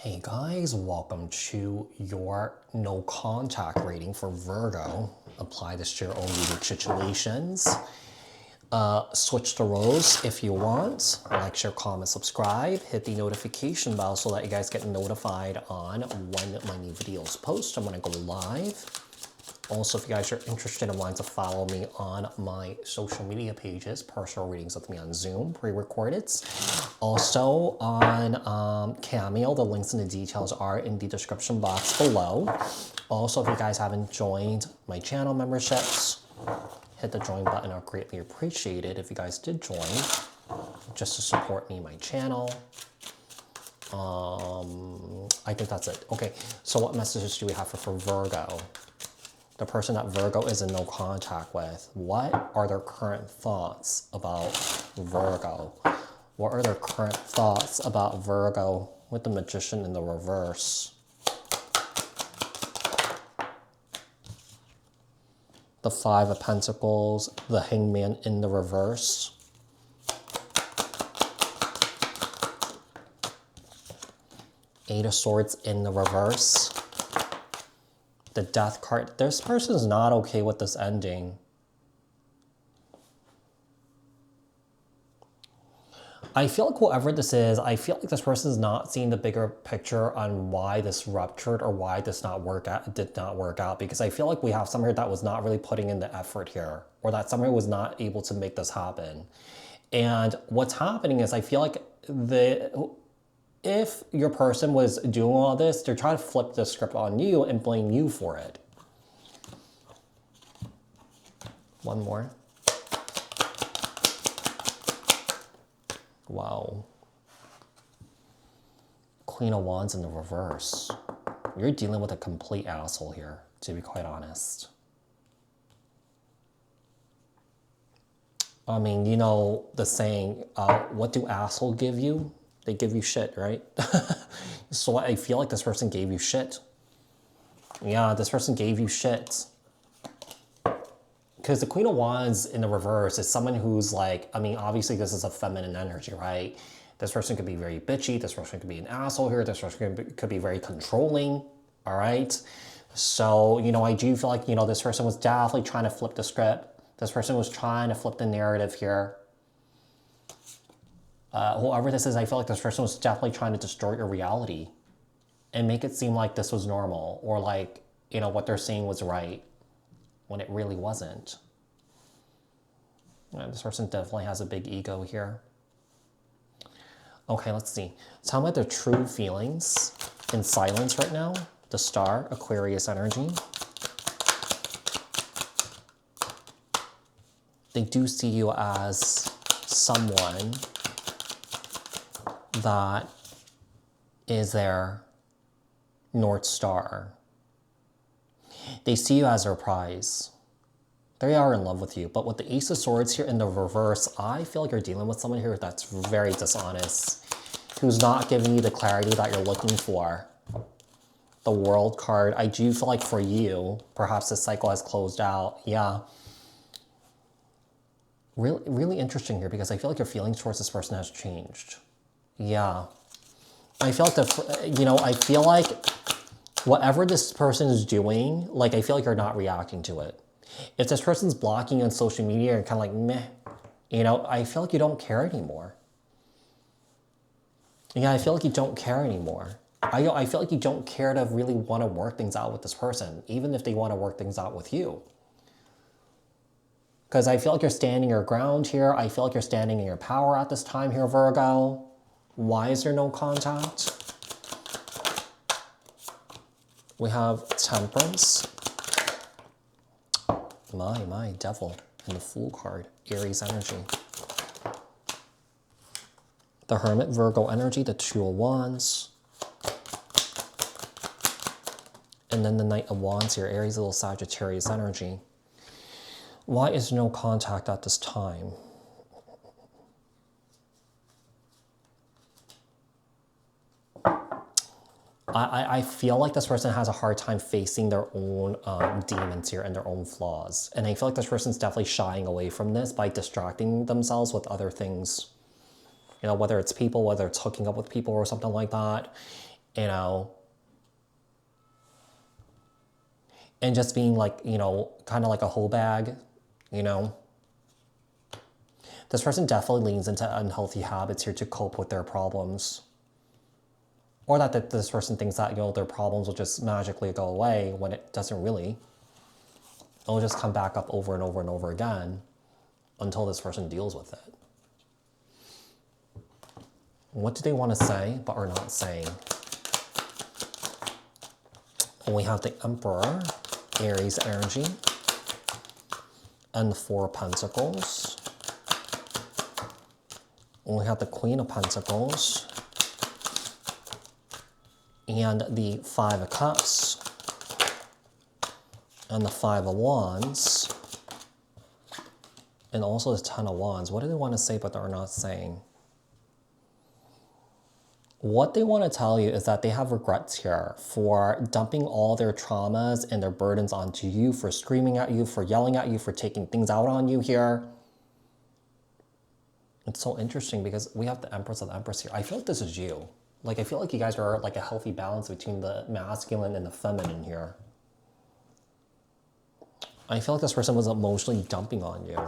Hey guys, welcome to your no contact reading for Virgo. Apply this to your own unique situations. Switch the roles if you want. Like, share, comment, subscribe. Hit the notification bell so that you guys get notified on when my new videos post. I'm gonna go live. Also, if you guys are interested and want to follow me on my social media pages, personal readings with me on Zoom, pre-recorded. Also on Cameo, the links and the details are in the description box below. Also, if you guys haven't joined my channel memberships, hit the join button. I'll greatly appreciate it if you guys did join, just to support me and my channel. I think that's it. Okay, so what messages do we have for Virgo? The person that Virgo is in no contact with, what are their current thoughts about Virgo? What are their current thoughts about Virgo with the Magician in the reverse? The Five of Pentacles, the Hangman in the reverse. Eight of Swords in the reverse. The Death card. This person is not okay with this ending. I feel like whoever this is, I feel like this person is not seeing the bigger picture on why this ruptured or why this did not work out. Because I feel like we have someone here that was not really putting in the effort here, or that someone was not able to make this happen. And what's happening is I feel like if your person was doing all this, they're trying to flip the script on you and blame you for it. One more. Wow. Queen of Wands in the reverse. You're dealing with a complete asshole here, to be quite honest. I mean, you know the saying, what do assholes give you? They give you shit, right? So I feel like this person gave you shit. Yeah, this person gave you shit. Because the Queen of Wands in the reverse is someone who's like, I mean, obviously this is a feminine energy, right? This person could be very bitchy. This person could be an asshole here. This person could be very controlling, all right? So, you know, I do feel like, you know, this person was definitely trying to flip the script. This person was trying to flip the narrative here. Whoever this is, I feel like this person was definitely trying to distort your reality and make it seem like this was normal, or like, you know, what they're saying was right when it really wasn't. This person definitely has a big ego here. Okay, let's see. Tell me about their true feelings in silence right now. The Star, Aquarius energy. They do see you as someone that is their North Star. They see you as their prize. They are in love with you. But with the Ace of Swords here in the reverse, I feel like you're dealing with someone here that's very dishonest, who's not giving you the clarity that you're looking for. The World card, I do feel like for you, perhaps this cycle has closed out. Yeah. Really, really interesting here, because I feel like your feelings towards this person has changed. Yeah. I feel like I feel like whatever this person is doing, like, I feel like you're not reacting to it. If this person's blocking you on social media and kind of like, meh, you know, I feel like you don't care anymore. Yeah, I feel like you don't care anymore. I feel like you don't care to really want to work things out with this person, even if they want to work things out with you. Because I feel like you're standing your ground here. I feel like you're standing in your power at this time here, Virgo. Why is there no contact? We have Temperance. My Devil, and the Fool card, Aries energy. The Hermit, Virgo energy, the Two of Wands. And then the Knight of Wands here, Aries, little Sagittarius energy. Why is no contact at this time? I feel like this person has a hard time facing their own demons here and their own flaws. And I feel like this person's definitely shying away from this by distracting themselves with other things. You know, whether it's people, whether it's hooking up with people or something like that. you know, and just being like, you know, kind of like a whole bag, you know. This person definitely leans into unhealthy habits here to cope with their problems. Or that this person thinks that, you know, their problems will just magically go away when it doesn't really. It'll just come back up over and over and over again until this person deals with it. What do they want to say but are not saying? We have the Emperor, Aries energy, and the Four of Pentacles. We have the Queen of Pentacles and the Five of Cups and the Five of Wands and also the Ten of Wands. What do they want to say but they're not saying? What they want to tell you is that they have regrets here for dumping all their traumas and their burdens onto you, for screaming at you, for yelling at you, for taking things out on you here. It's so interesting because we have the Empress of the Empress here. I feel like this is you. Like, I feel like you guys are like a healthy balance between the masculine and the feminine here. I feel like this person was emotionally dumping on you.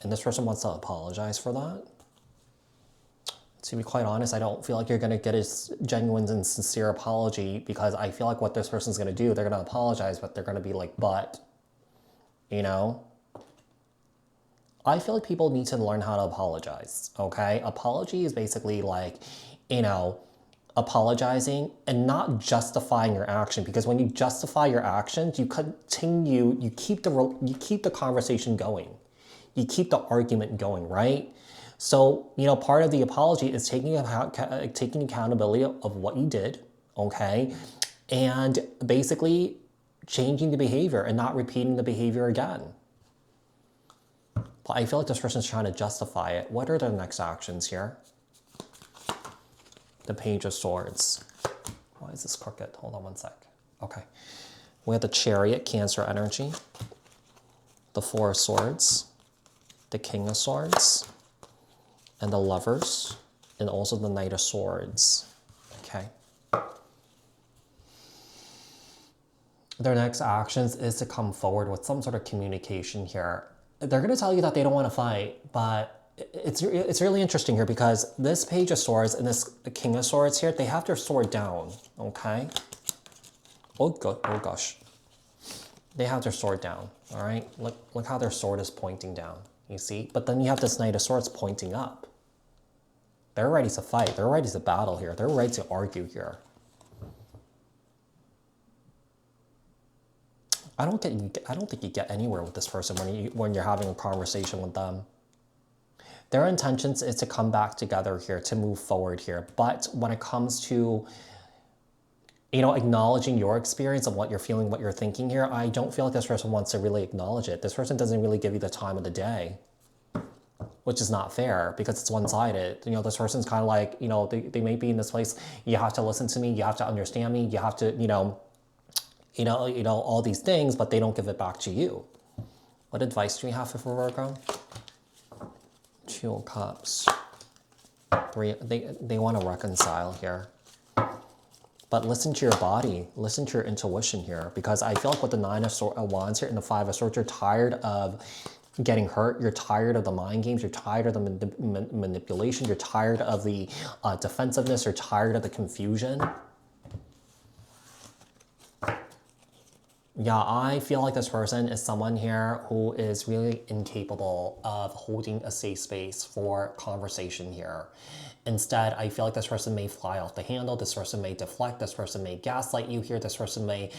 And this person wants to apologize for that. To be quite honest, I don't feel like you're going to get a genuine and sincere apology, because I feel like what this person's going to do, they're going to apologize, but they're going to be like, but, you know? I feel like people need to learn how to apologize, okay? Apology is basically like, you know, apologizing and not justifying your action, because when you justify your actions, you keep the conversation going. You keep the argument going, right? So, you know, part of the apology is taking accountability of what you did, okay? And basically changing the behavior and not repeating the behavior again. But I feel like this person's trying to justify it. What are their next actions here? The Page of Swords. Why is this crooked? Hold on one sec. Okay. We have the Chariot, Cancer energy. The Four of Swords. The King of Swords. And the Lovers. And also the Knight of Swords. Okay. Their next actions is to come forward with some sort of communication here. They're going to tell you that they don't want to fight, but it's really interesting here because this Page of Swords and this King of Swords here, they have their sword down, okay? Oh gosh. They have their sword down, all right? Look how their sword is pointing down, you see? But then you have this Knight of Swords pointing up. They're ready to fight. They're ready to battle here. They're ready to argue here. I don't think you get anywhere with this person when you're having a conversation with them. Their intentions is to come back together here, to move forward here. But when it comes to, you know, acknowledging your experience of what you're feeling, what you're thinking here, I don't feel like this person wants to really acknowledge it. This person doesn't really give you the time of the day, which is not fair because it's one-sided. You know, this person's kind of like, you know, they may be in this place. You have to listen to me. You have to understand me. You have to, you know, all these things, but they don't give it back to you. What advice do we have for Virgo? Two of Cups. They want to reconcile here. But listen to your body. Listen to your intuition here. Because I feel like with the Nine of Wands here and the Five of Swords, you're tired of getting hurt. You're tired of the mind games. You're tired of the manipulation. You're tired of the defensiveness. You're tired of the confusion. Yeah, I feel like this person is someone here who is really incapable of holding a safe space for conversation here. Instead, I feel like this person may fly off the handle. This person may deflect. This person may gaslight you here. This person may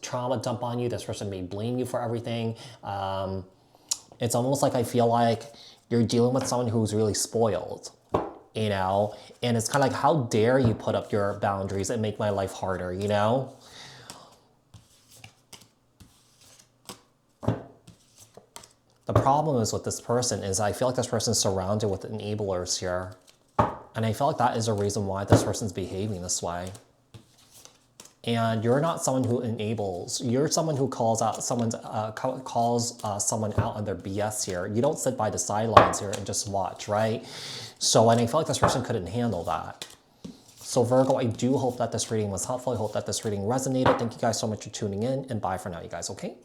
trauma dump on you. This person may blame you for everything. It's almost like I feel like you're dealing with someone who's really spoiled, you know? And it's kind of like, how dare you put up your boundaries and make my life harder, you know? The problem is with this person is I feel like this person is surrounded with enablers here. And I feel like that is a reason why this person's behaving this way. And you're not someone who enables. You're someone who calls out someone out on their BS here. You don't sit by the sidelines here and just watch, right? So, and I feel like this person couldn't handle that. So Virgo, I do hope that this reading was helpful. I hope that this reading resonated. Thank you guys so much for tuning in, and bye for now, you guys, okay?